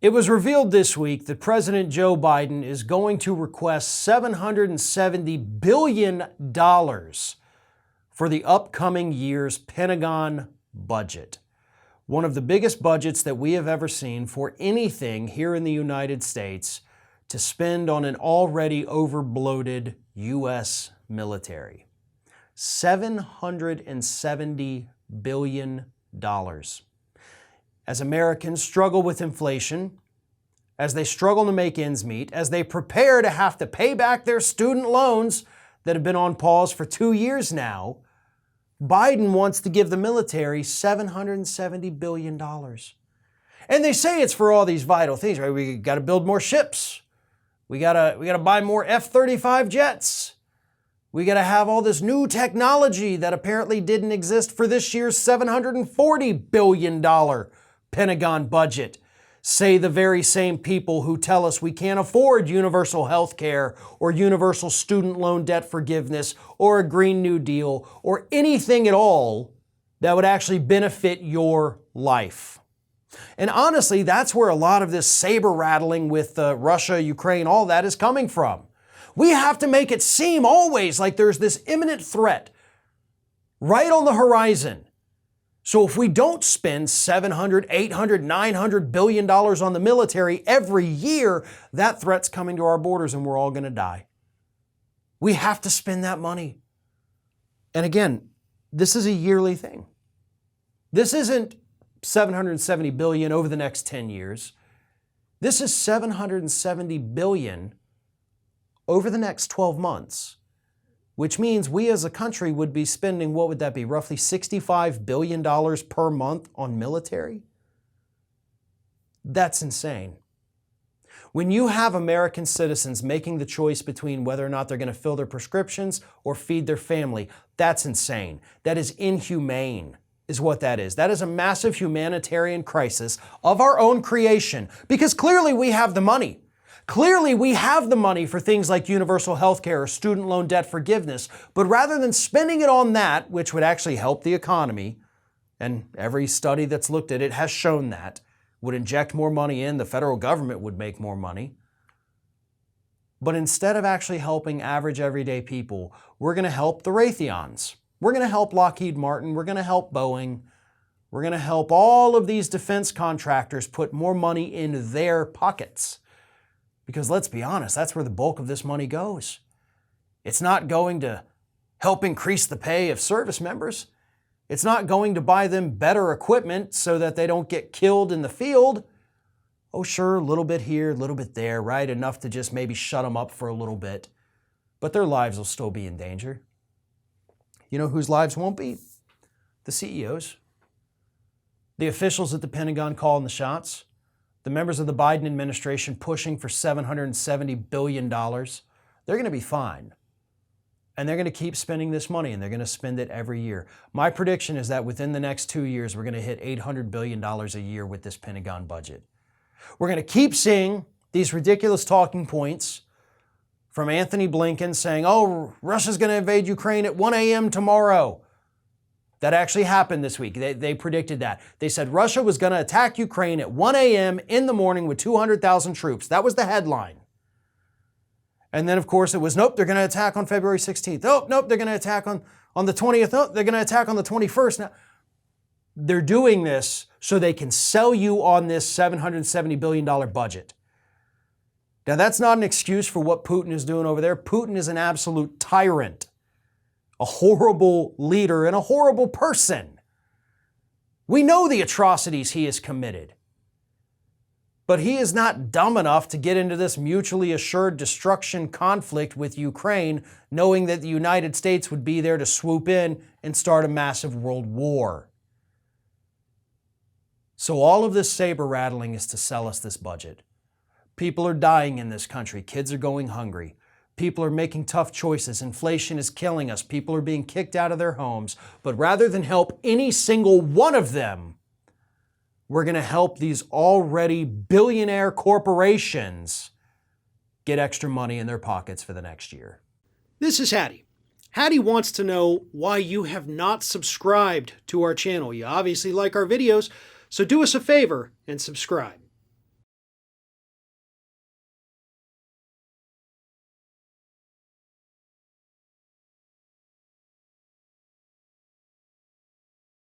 It was revealed this week that President Joe Biden is going to request $770 billion for the upcoming year's Pentagon budget. One of the biggest budgets that we have ever seen for anything here in the United States to spend on an already overbloated U.S. military. $770 billion. As Americans struggle with inflation, as they struggle to make ends meet, as they prepare to have to pay back their student loans that have been on pause for 2 years now, Biden wants to give the military $770 billion. And they say it's for all these vital things, right? We got to build more ships. We got to buy more F-35 jets. We got to have all this new technology that apparently didn't exist for this year's $740 billion Pentagon budget. Say the very same people who tell us we can't afford universal health care or universal student loan debt forgiveness or a Green New Deal or anything at all that would actually benefit your life. And honestly, that's where a lot of this saber rattling with Russia, Ukraine, all that is coming from. We have to make it seem always like there's this imminent threat right on the horizon. So if we don't spend $700, $800, $900 billion on the military every year, that threat's coming to our borders and we're all going to die. We have to spend that money. And again, this is a yearly thing. This isn't $770 billion over the next 10 years. This is $770 billion over the next 12 months. Which means we as a country would be spending, what would that be, roughly $65 billion per month on military? That's insane. When you have American citizens making the choice between whether or not they're going to fill their prescriptions or feed their family, that's insane. That is inhumane, is what that is. That is a massive humanitarian crisis of our own creation, because clearly we have the money. Clearly, we have the money for things like universal health care or student loan debt forgiveness, but rather than spending it on that, which would actually help the economy, and every study that's looked at it has shown that, would inject more money in, the federal government would make more money. But instead of actually helping average everyday people, we're going to help the Raytheons. We're going to help Lockheed Martin. We're going to help Boeing. We're going to help all of these defense contractors put more money in their pockets. Because let's be honest, that's where the bulk of this money goes. It's not going to help increase the pay of service members. It's not going to buy them better equipment so that they don't get killed in the field. Oh, sure, a little bit here, a little bit there, right? Enough to just maybe shut them up for a little bit. But their lives will still be in danger. You know whose lives won't be? The CEOs. The officials at the Pentagon calling the shots. The members of the Biden administration pushing for $770 billion, they're going to be fine. And they're going to keep spending this money, and they're going to spend it every year. My prediction is that within the next 2 years, we're going to hit $800 billion a year with this Pentagon budget. We're going to keep seeing these ridiculous talking points from Anthony Blinken saying, oh, Russia's going to invade Ukraine at 1 a.m. tomorrow. That actually happened this week. They predicted that. They said Russia was going to attack Ukraine at 1 a.m. in the morning with 200,000 troops. That was the headline. And then, of course, it was, nope, they're going to attack on February 16th. Oh, nope, they're going to attack on the 20th. Oh, they're going to attack on the 21st. Now, they're doing this so they can sell you on this $770 billion budget. Now, that's not an excuse for what Putin is doing over there. Putin is an absolute tyrant. A horrible leader and a horrible person. We know the atrocities he has committed. But he is not dumb enough to get into this mutually assured destruction conflict with Ukraine, knowing that the United States would be there to swoop in and start a massive world war. So all of this saber rattling is to sell us this budget. People are dying in this country. Kids are going hungry. People are making tough choices. Inflation is killing us. People are being kicked out of their homes. But rather than help any single one of them, we're going to help these already billionaire corporations get extra money in their pockets for the next year. This is Hattie. Hattie wants to know why you have not subscribed to our channel. You obviously like our videos, so do us a favor and subscribe.